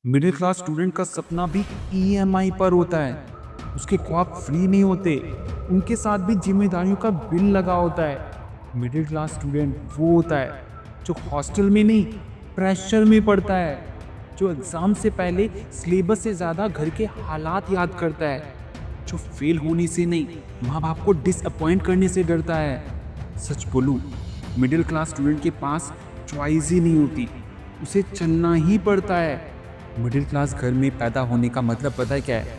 Middle class student का सपना भी ईएमआई पर होता है। उसके ख्वाब फ्री नहीं होते, उनके साथ भी जिम्मेदारियों का बिल लगा होता है। मिडिल क्लास स्टूडेंट वो होता है जो हॉस्टल में नहीं, प्रेशर में पढ़ता है, जो एग्ज़ाम से पहले सिलेबस से ज़्यादा घर के हालात याद करता है, जो फेल होने से नहीं, माँ बाप को डिसअपॉइंट करने से डरता है। सच बोलूं, मिडिल क्लास स्टूडेंट के पास चॉइस ही नहीं होती, उसे चलना ही पड़ता है। मिडिल क्लास घर में पैदा होने का मतलब पता है क्या है?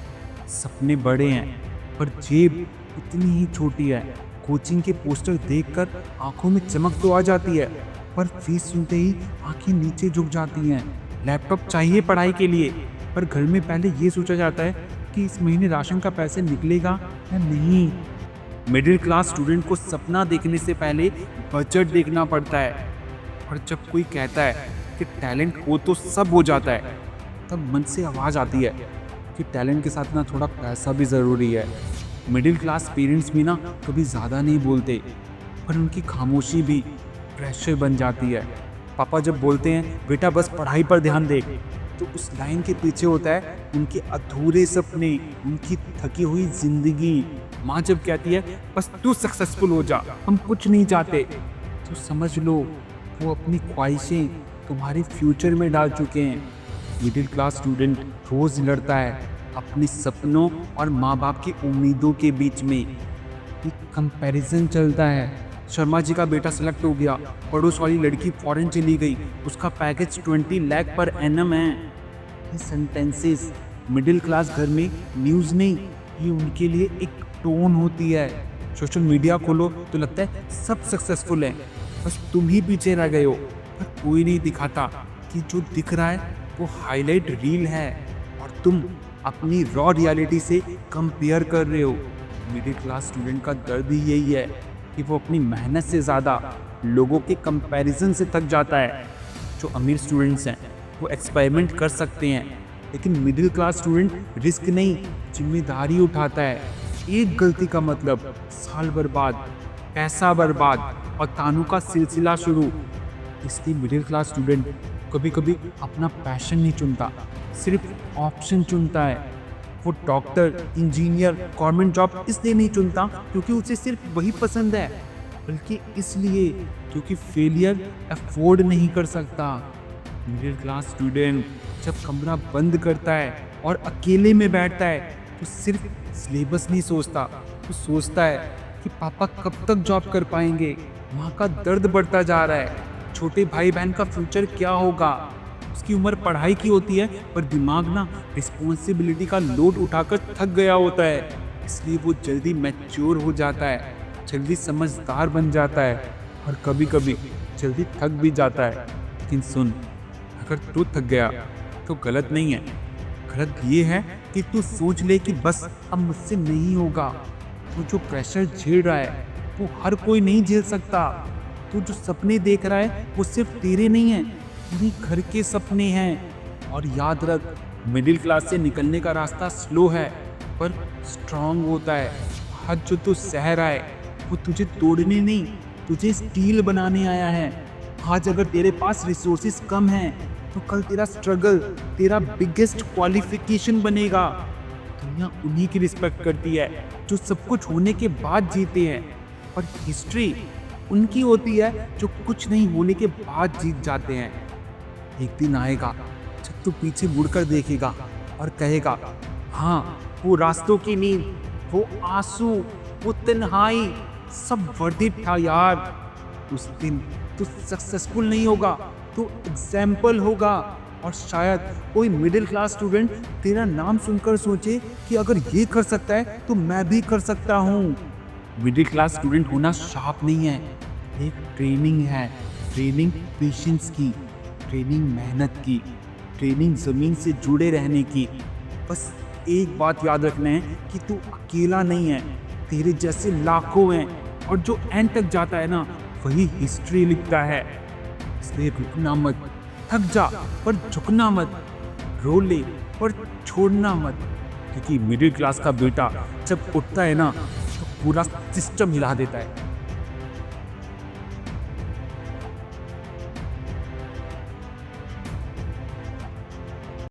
सपने बड़े हैं पर जेब इतनी ही छोटी है। कोचिंग के पोस्टर देखकर आंखों में चमक तो आ जाती है, पर फीस सुनते ही आंखें नीचे झुक जाती हैं। लैपटॉप चाहिए पढ़ाई के लिए, पर घर में पहले ये सोचा जाता है कि इस महीने राशन का पैसे निकलेगा या नहीं। मिडिल क्लास स्टूडेंट को सपना देखने से पहले बजट देखना पड़ता है, और जब कोई कहता है कि टैलेंट हो तो सब हो जाता है, तब मन से आवाज़ आती है कि टैलेंट के साथ ना थोड़ा पैसा भी ज़रूरी है। मिडिल क्लास पेरेंट्स भी ना कभी ज़्यादा नहीं बोलते, पर उनकी खामोशी भी प्रेशर बन जाती है। पापा जब बोलते हैं बेटा बस पढ़ाई पर ध्यान दे, तो उस लाइन के पीछे होता है उनके अधूरे सपने, उनकी थकी हुई जिंदगी। माँ जब कहती है बस तू सक्सेसफुल हो जा, हम कुछ नहीं चाहते, तो समझ लो वो अपनी ख्वाहिशें तुम्हारे फ्यूचर में डाल चुके हैं। मिडिल क्लास स्टूडेंट रोज लड़ता है अपने सपनों और माँ बाप की उम्मीदों के बीच में। एक कंपैरिजन चलता है, शर्मा जी का बेटा सेलेक्ट हो गया, पड़ोस वाली लड़की फॉरेन चली गई, उसका पैकेज 20 लाख पर एनम है। ये सेंटेंसेस मिडिल क्लास घर में न्यूज़ नहीं, ये उनके लिए एक टोन होती है। सोशल मीडिया खोलो तो लगता है सब सक्सेसफुल है, बस तुम ही पीछे रह गए हो। पर कोई नहीं दिखाता कि जो दिख रहा है वो हाईलाइट रील है, और तुम अपनी रॉ रियलिटी से कंपेयर कर रहे हो। मिडिल क्लास स्टूडेंट का दर्द ही यही है कि वो अपनी मेहनत से ज़्यादा लोगों के कंपैरिजन से थक जाता है। जो अमीर स्टूडेंट्स हैं वो एक्सपेरिमेंट कर सकते हैं, लेकिन मिडिल क्लास स्टूडेंट रिस्क नहीं, जिम्मेदारी उठाता है। एक गलती का मतलब साल बर्बाद, पैसा बर्बाद और तानों का सिलसिला शुरू। इसलिए मिडिल क्लास स्टूडेंट कभी कभी अपना पैशन नहीं चुनता, सिर्फ ऑप्शन चुनता है। वो डॉक्टर, इंजीनियर, गवर्नमेंट जॉब इसलिए नहीं चुनता क्योंकि उसे सिर्फ वही पसंद है, बल्कि इसलिए क्योंकि फेलियर अफोर्ड नहीं कर सकता। मिडिल क्लास स्टूडेंट जब कमरा बंद करता है और अकेले में बैठता है, तो सिर्फ सिलेबस नहीं सोचता, तो सोचता है कि पापा कब तक जॉब कर पाएंगे। माँ का दर्द बढ़ता जा रहा है, छोटे भाई बहन का फ्यूचर क्या होगा। उसकी उम्र पढ़ाई की होती है, पर दिमाग ना रिस्पॉन्सिबिलिटी का लोड उठाकर थक गया होता है। इसलिए वो जल्दी मैच्योर हो जाता है, जल्दी समझदार बन जाता है, और कभी कभी जल्दी थक भी जाता है। लेकिन सुन, अगर तू थक गया तो गलत नहीं है, गलत ये है कि तू सोच ले कि बस अब मुझसे नहीं होगा। तो जो प्रेशर झेल रहा है वो हर कोई नहीं झेल सकता। तू जो सपने देख रहा है वो सिर्फ तेरे नहीं हैं, पूरी घर के सपने हैं। और याद रख, मिडिल क्लास से निकलने का रास्ता स्लो है पर स्ट्रांग होता है। आज जो तू सह रहा है वो तुझे तोड़ने नहीं, तुझे स्टील बनाने आया है। आज अगर तेरे पास रिसोर्सेज कम हैं, तो कल तेरा स्ट्रगल तेरा बिगेस्ट क्वालिफिकेशन बनेगा। दुनिया उन्हीं की रिस्पेक्ट करती है जो सब कुछ होने के बाद जीते हैं, और हिस्ट्री उनकी होती है जो कुछ नहीं होने के बाद जीत जाते हैं। एक दिन आएगा जब तू पीछे मुड़कर देखेगा और कहेगा, हाँ वो रास्तों की नींद, वो आंसू, वो तन्हाई सब वर्थ इट था यार। उस दिन तू सक्सेसफुल नहीं होगा, तू एग्जाम्पल होगा। और शायद कोई मिडिल क्लास स्टूडेंट तेरा नाम सुनकर सोचे कि अगर ये कर सकता है तो मैं भी कर सकता हूँ। मिडिल क्लास स्टूडेंट होना शाप नहीं है, एक ट्रेनिंग है। ट्रेनिंग पेशेंस की, ट्रेनिंग मेहनत की, ट्रेनिंग ज़मीन से जुड़े रहने की। बस एक बात याद रखना है कि तू अकेला नहीं है, तेरे जैसे लाखों हैं, और जो एंड तक जाता है ना वही हिस्ट्री लिखता है। इसलिए रुकना मत, थक जा पर झुकना मत, रो ले पर छोड़ना मत, क्योंकि मिडिल क्लास का बेटा जब उठता है ना तो पूरा सिस्टम हिला देता है।